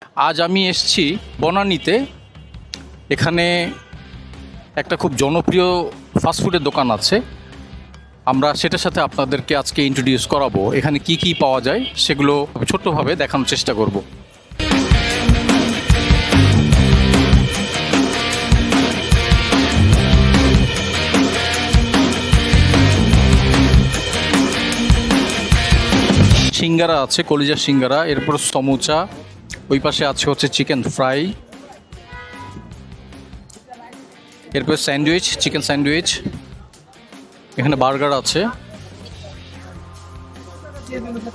আজ আমি এসেছি বনানীতে। এখানে একটা খুব জনপ্রিয় ফাস্টফুডের দোকান আছে। আমরা সেটার সাথে আপনাদেরকে আজকে ইন্ট্রোডিউস করাবো। এখানে কি কি পাওয়া যায় সেগুলো ছোট্টভাবে দেখানোর চেষ্টা করব। সিঙ্গারা আছে, কলিজা সিঙ্গারা, এরপর সমুচা, ওই পাশে আছে হচ্ছে চিকেন ফ্রাই, এরপর স্যান্ডউইচ, চিকেন স্যান্ডউইচ, এখানে বার্গার আছে,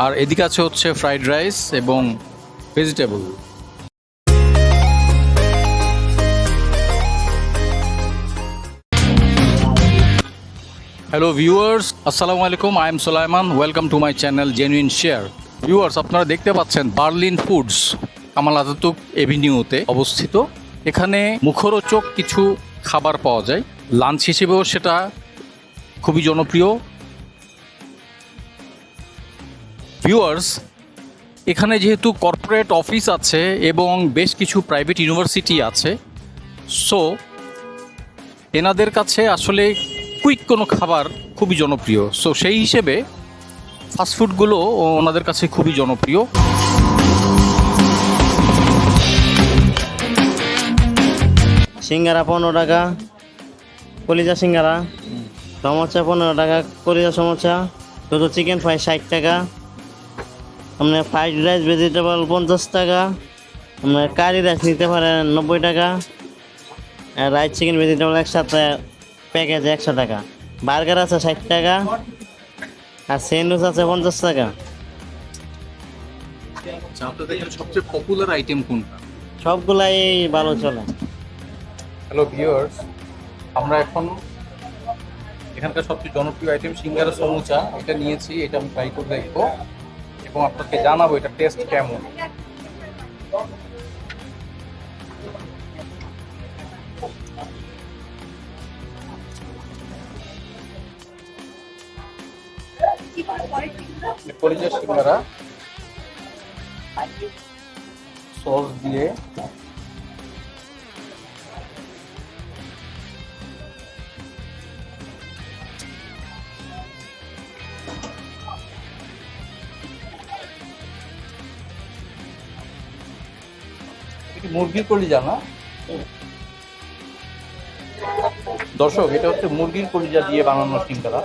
আর এদিকে আছে হচ্ছে ফ্রাইড রাইস এবং ভেজিটেবল। হ্যালো ভিউয়ার্স, আসসালামু আলাইকুম। I am Sulaiman. Welcome to my channel genuine share. Viewers, আপনারা দেখতে পাচ্ছেন বার্লিন ফুডস কামাল আতাতুর্ক এভিনিউতে অবস্থিত। এখানে মুখরোচক কিছু খাবার পাওয়া যায়, লাঞ্চ হিসেবেও সেটা খুবই জনপ্রিয়। ভিউয়ার্স, এখানে যেহেতু কর্পোরেট অফিস আছে এবং বেশ কিছু প্রাইভেট ইউনিভার্সিটি আছে, সো এনাদের কাছে আসলে কুইক কোনো খাবার খুবই জনপ্রিয়। সো সেই হিসেবে ফাস্টফুডগুলো ওনাদের কাছে খুবই জনপ্রিয়। সিঙ্গারা 15 টাকা, কলিজা সিঙ্গারা, সমোসা 15 টাকা, কলিজা সমোসা, শুধু চিকেন ফ্রাই 60 টাকা, আপনার ফ্রাইড রাইস ভেজিটেবল 50 টাকা, আপনার কারি রাইস নিতে পারেন 90 টাকা, আর রাইস চিকেন ভেজিটেবল একসাথে প্যাকেজ 100 টাকা, বার্গার আছে 60 টাকা, আর স্যান্ডউইচ আছে 50 টাকা। আপনাদের এখানে সবচেয়ে পপুলার আইটেম কোনটা? সবগুলাই ভালো চলে। হ্যালো ভিউয়ার্স, আমরা এখন এখানকার সবচেয়ে জনপ্রিয় আইটেম সিঙ্গারা সমুচা এটা নিয়েছি। এটা আমি ট্রাই করে দেখবো এবং আপনাকে জানাবো এটা টেস্ট কেমন। কলিজা সিঙ্গারা সস দিয়ে মুরগির কলিজা না দর্শক, এটা হচ্ছে মুরগির কলিজা দিয়ে বানানো সিঙ্গারা।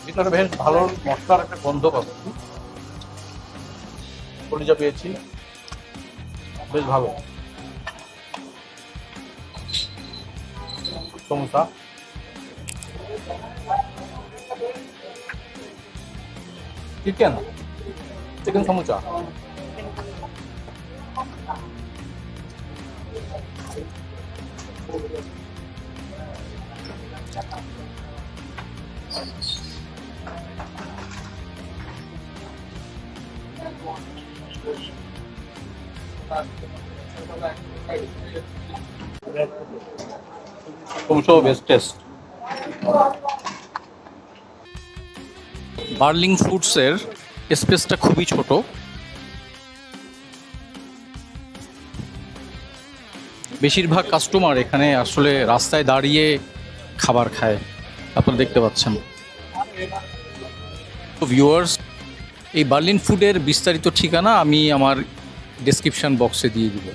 ভিতরে বেশ ভালো মশলার একটা গন্ধ পাচ্ছি। কলিজা পেয়েছি, বেশ ভালো। সমোসা, চিকেন সমোসা, সমোসাও বেস্ট টেস্ট। বার্লিং ফুডসের স্পেসটা খুবই ছোট। বেশিরভাগ কাস্টমার এখানে আসলে রাস্তায় দাঁড়িয়ে খাবার খায়, আপনারা দেখতে পাচ্ছেন। ভিউয়ার্স, এই বার্লিন ফুডের বিস্তারিত ঠিকানা আমি আমার ডেসক্রিপশন বক্সে দিয়ে দিব।